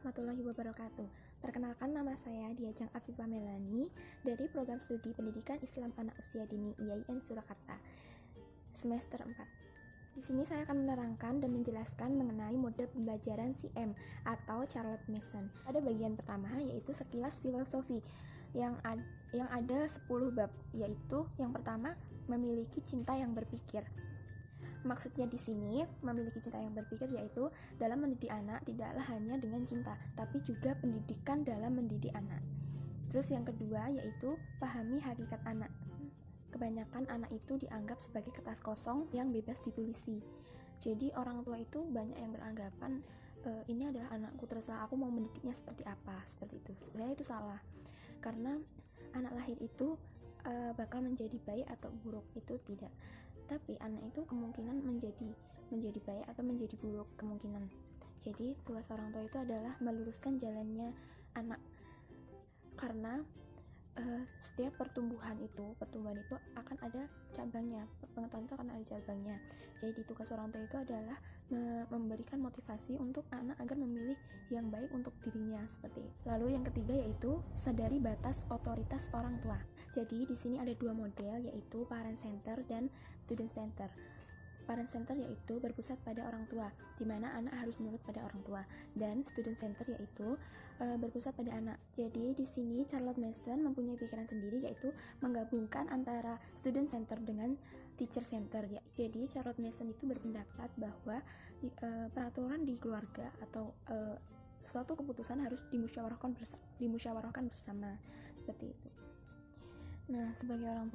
warahmatullahi wabarakatuh. Perkenalkan, nama saya Diajeng Afifah Melani dari Program Studi Pendidikan Islam Anak Usia Dini IAIN Surakarta, semester 4. Di sini saya akan menerangkan dan menjelaskan mengenai mode pembelajaran CM atau Charlotte Mason. Pada bagian pertama yaitu sekilas filosofi yang ada 10 bab, yaitu yang pertama memiliki cinta yang berpikir. Maksudnya di sini memiliki cinta yang berpikir yaitu dalam mendidik anak tidaklah hanya dengan cinta, tapi juga pendidikan dalam mendidik anak. Terus yang kedua yaitu pahami hakikat anak. Kebanyakan anak itu dianggap sebagai kertas kosong yang bebas ditulisi. Jadi orang tua itu banyak yang beranggapan ini adalah anakku, terserah aku mau mendidiknya seperti apa, seperti itu. Sebenarnya itu salah, karena anak lahir itu bakal menjadi baik atau buruk, itu tidak. Tapi anak itu kemungkinan menjadi baik atau menjadi buruk kemungkinan. Jadi tugas orang tua itu adalah meluruskan jalannya anak, karena setiap pertumbuhan itu akan ada cabangnya, pengetahuan itu akan ada cabangnya. Jadi tugas orang tua itu adalah memberikan motivasi untuk anak agar memilih yang baik untuk dirinya, seperti itu. Lalu yang ketiga yaitu sadari batas otoritas orang tua. Jadi di sini ada dua model, yaitu parent center dan student center. Parent center yaitu berpusat pada orang tua, di mana anak harus menurut pada orang tua, dan student center yaitu berpusat pada anak. Jadi di sini Charlotte Mason mempunyai pikiran sendiri, yaitu menggabungkan antara student center dengan teacher center. Ya. Jadi Charlotte Mason itu berpendapat bahwa peraturan di keluarga atau suatu keputusan harus dimusyawarahkan bersama, seperti itu. Nah, sebagai orang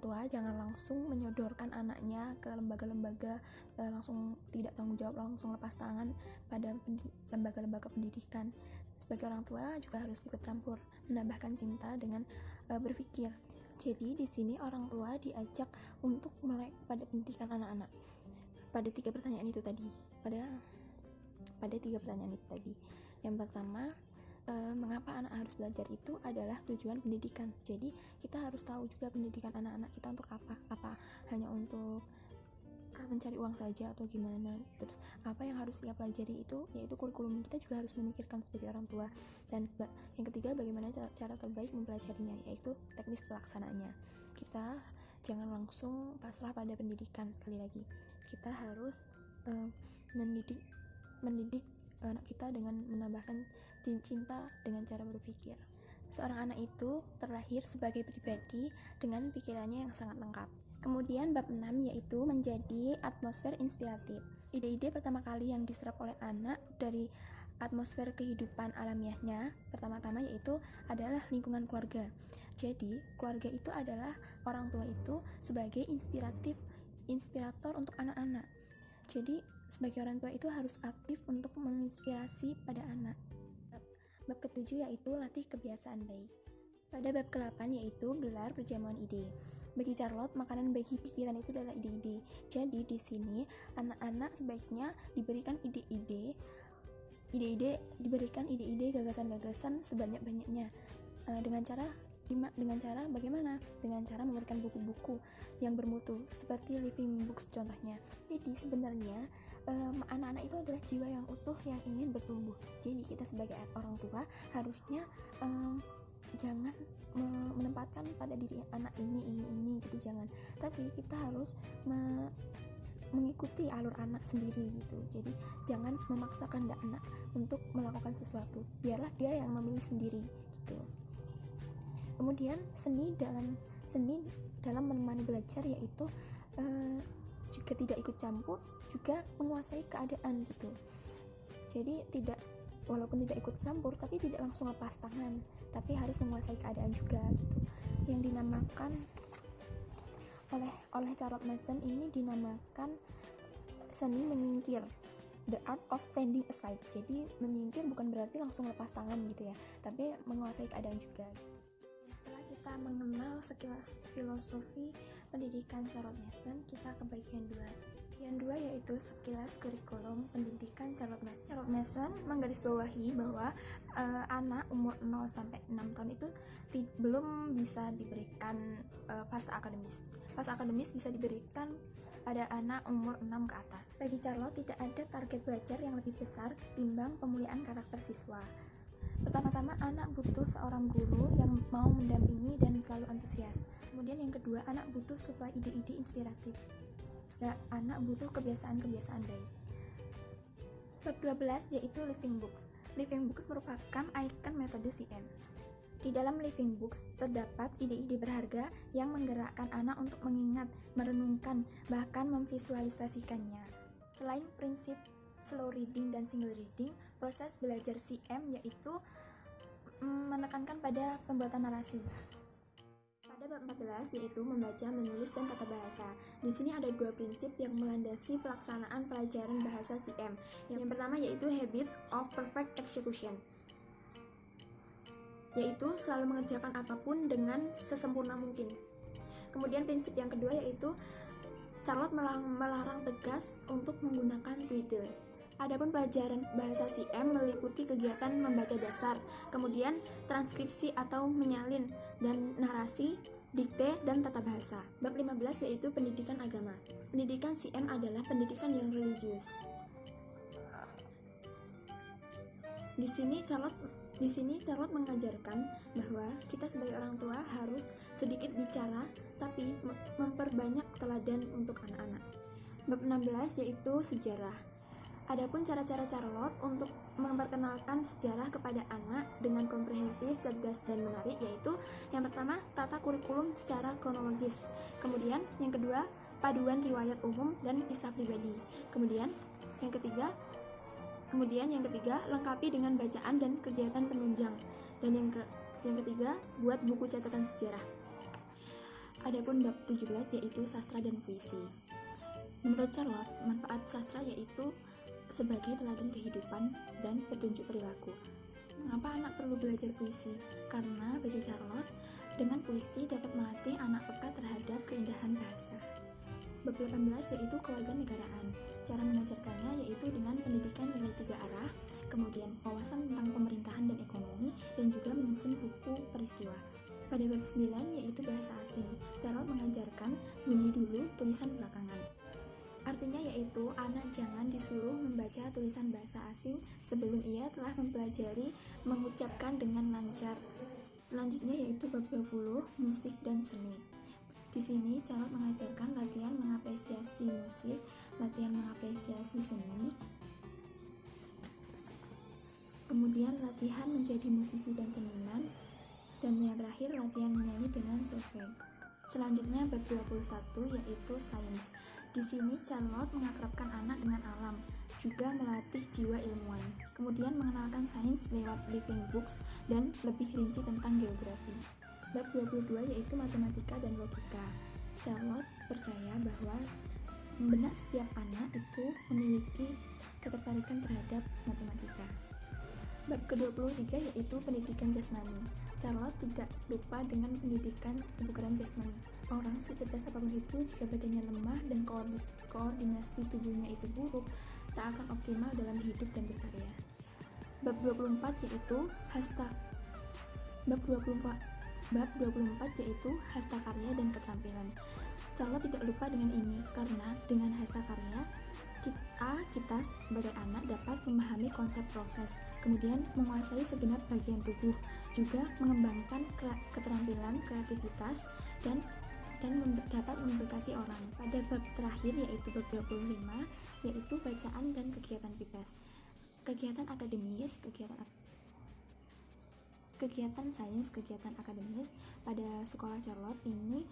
tua jangan langsung menyodorkan anaknya ke lembaga-lembaga, langsung tidak tanggung jawab, langsung lepas tangan pada lembaga-lembaga pendidikan. Sebagai orang tua juga harus ikut campur, menambahkan cinta dengan berpikir. Jadi di sini orang tua diajak untuk melek pada pendidikan anak-anak. Pada tiga pertanyaan itu tadi. Yang pertama, mengapa anak harus belajar itu adalah tujuan pendidikan. Jadi kita harus tahu juga pendidikan anak-anak kita untuk apa hanya untuk mencari uang saja atau gimana. Terus apa yang harus dia pelajari itu yaitu kurikulum, kita juga harus memikirkan sebagai orang tua. Dan yang ketiga, bagaimana cara terbaik mempelajarinya, yaitu teknis pelaksanaannya. Kita jangan langsung pasrah pada pendidikan. Sekali lagi, kita harus mendidik anak kita dengan menambahkan cinta dengan cara berpikir. Seorang anak itu terlahir sebagai pribadi dengan pikirannya yang sangat lengkap. Kemudian bab 6 yaitu menjadi atmosfer inspiratif. Ide-ide pertama kali yang diserap oleh anak dari atmosfer kehidupan alamiahnya pertama-tama yaitu adalah lingkungan keluarga. Jadi keluarga itu adalah orang tua itu sebagai inspirator untuk anak-anak. Jadi sebagai orang tua itu harus aktif untuk menginspirasi pada anak. Bab ke-7 yaitu latih kebiasaan baik. Pada bab ke-8 yaitu gelar perjamuan ide. Bagi Charlotte, makanan bagi pikiran itu adalah ide-ide. Jadi di sini anak-anak sebaiknya diberikan diberikan ide-ide, gagasan-gagasan sebanyak-banyaknya. Dengan cara bagaimana? Dengan cara memberikan buku-buku yang bermutu seperti living books contohnya. Jadi sebenarnya anak-anak itu adalah jiwa yang utuh yang ingin bertumbuh. Jadi kita sebagai orang tua harusnya jangan menempatkan pada diri anak ini gitu, jangan. Tapi kita harus mengikuti alur anak sendiri gitu. Jadi jangan memaksakan anak untuk melakukan sesuatu, biarlah dia yang memilih sendiri gitu. Kemudian seni dalam menemani belajar yaitu juga tidak ikut campur, juga menguasai keadaan gitu. Jadi walaupun tidak ikut campur tapi tidak langsung lepas tangan, tapi harus menguasai keadaan juga gitu. Yang dinamakan oleh Charlotte Mason ini dinamakan seni menyingkir, the art of standing aside. Jadi menyingkir bukan berarti langsung lepas tangan gitu ya, tapi menguasai keadaan juga. Setelah kita mengenal sekilas filosofi pendidikan Charlotte Mason, kita ke bagian 2. Yang 2 yaitu sekilas kurikulum pendidikan Charlotte Mason. Charlotte Mason menggarisbawahi bahwa anak umur 0 sampai 6 tahun itu belum bisa diberikan fase akademis. Fase akademis bisa diberikan pada anak umur 6 ke atas. Bagi Charlotte, tidak ada target belajar yang lebih besar ketimbang pemulihan karakter siswa. Pertama-tama, anak butuh seorang guru yang mau mendampingi dan selalu antusias. Kemudian yang kedua, anak butuh suplai ide-ide inspiratif. Ya, anak butuh kebiasaan-kebiasaan baik. Bab 12 yaitu Living Books. Living Books merupakan ikon metode CM. Di dalam Living Books terdapat ide-ide berharga yang menggerakkan anak untuk mengingat, merenungkan, bahkan memvisualisasikannya. Selain prinsip slow reading dan single reading, proses belajar CM yaitu menekankan pada pembuatan narasi. Pada bab 14 yaitu membaca, menulis, dan tata bahasa. Di sini ada dua prinsip yang melandasi pelaksanaan pelajaran bahasa CM. Yang pertama yaitu habit of perfect execution, yaitu selalu mengerjakan apapun dengan sesempurna mungkin. Kemudian prinsip yang kedua yaitu Charlotte melarang tegas untuk menggunakan Twiddle. Adapun pelajaran bahasa CM meliputi kegiatan membaca dasar, kemudian transkripsi atau menyalin, dan narasi, dikte, dan tata bahasa. Bab 15 yaitu pendidikan agama. Pendidikan CM adalah pendidikan yang religius. Di sini Charlotte mengajarkan bahwa kita sebagai orang tua harus sedikit bicara tapi memperbanyak teladan untuk anak-anak. Bab 16 yaitu sejarah. Adapun cara-cara Charlotte untuk memperkenalkan sejarah kepada anak dengan komprehensif, cerdas, dan menarik yaitu yang pertama, tata kurikulum secara kronologis. Kemudian yang kedua, paduan riwayat umum dan kisah pribadi. Kemudian yang ketiga, lengkapi dengan bacaan dan kegiatan penunjang. Dan yang ketiga, buat buku catatan sejarah. Adapun bab 17 yaitu sastra dan puisi. Menurut Charlotte, manfaat sastra yaitu sebagai teladan kehidupan dan petunjuk perilaku. Mengapa anak perlu belajar puisi? Karena bagi Charlotte, dengan puisi dapat melatih anak peka terhadap keindahan bahasa. Bab 18 yaitu kewarganegaraan. Cara mengajarkannya yaitu dengan pendidikan nilai 3 arah, kemudian wawasan tentang pemerintahan dan ekonomi, dan juga menyusun buku peristiwa. Pada bab 9 yaitu bahasa asing. Charlotte mengajarkan bunyi dulu, tulisan belakangan. Artinya yaitu anak jangan disuruh membaca tulisan bahasa asing sebelum ia telah mempelajari mengucapkan dengan lancar. Selanjutnya yaitu bab 20 musik dan seni. Di sini Charlotte mengajarkan latihan mengapresiasi musik, latihan mengapresiasi seni, kemudian latihan menjadi musisi dan seniman, dan yang terakhir latihan menyanyi dengan solfege. Selanjutnya bab 21 yaitu sains. Di sini Charlotte mengakrabkan anak dengan alam, juga melatih jiwa ilmuwan. Kemudian mengenalkan sains lewat Living Books dan lebih rinci tentang geografi. Bab 22 yaitu matematika dan logika. Charlotte percaya bahwa benak setiap anak itu memiliki ketertarikan terhadap matematika. Bab ke-23 yaitu pendidikan jasmani. Charlotte tidak lupa dengan pendidikan kebugaran jasmani. Orang secerdas apapun itu, jika badannya lemah dan koordinasi tubuhnya itu buruk, tak akan optimal dalam hidup dan berkarya. Bab 24 yaitu hasta karya dan keterampilan. Charlotte tidak lupa dengan ini, karena dengan hasta karya kita sebagai anak dapat memahami konsep proses, kemudian menguasai segenap bagian tubuh, juga mengembangkan keterampilan kreativitas dan dapat memberkati orang. Pada bab terakhir yaitu bab 25 yaitu bacaan dan kegiatan bebas. Kegiatan akademis, kegiatan sains, kegiatan akademis pada sekolah Charlotte ini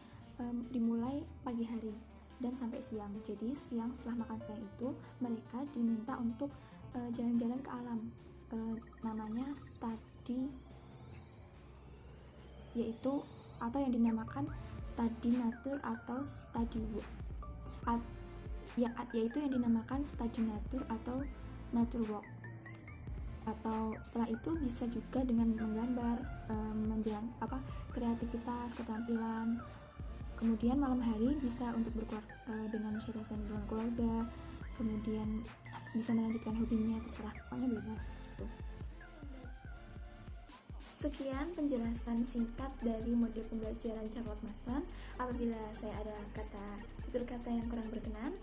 dimulai pagi hari dan sampai siang. Jadi siang setelah makan siang itu mereka diminta untuk jalan-jalan ke alam. Namanya study, yaitu atau yang dinamakan study nature atau study work, yaitu yang dinamakan study nature atau nature walk. Atau setelah itu bisa juga dengan menggambar, kreativitas, keterampilan. Kemudian malam hari bisa untuk dengan masyarakat dengan keluarga, kemudian bisa melanjutkan hobinya, terserah, pokoknya bebas gitu. Sekian penjelasan singkat dari model pembelajaran Charlotte Mason. Apabila saya ada tutur kata yang kurang berkenan,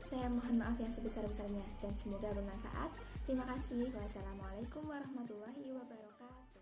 saya mohon maaf yang sebesar-besarnya dan semoga bermanfaat. Terima kasih. Wassalamualaikum warahmatullahi wabarakatuh.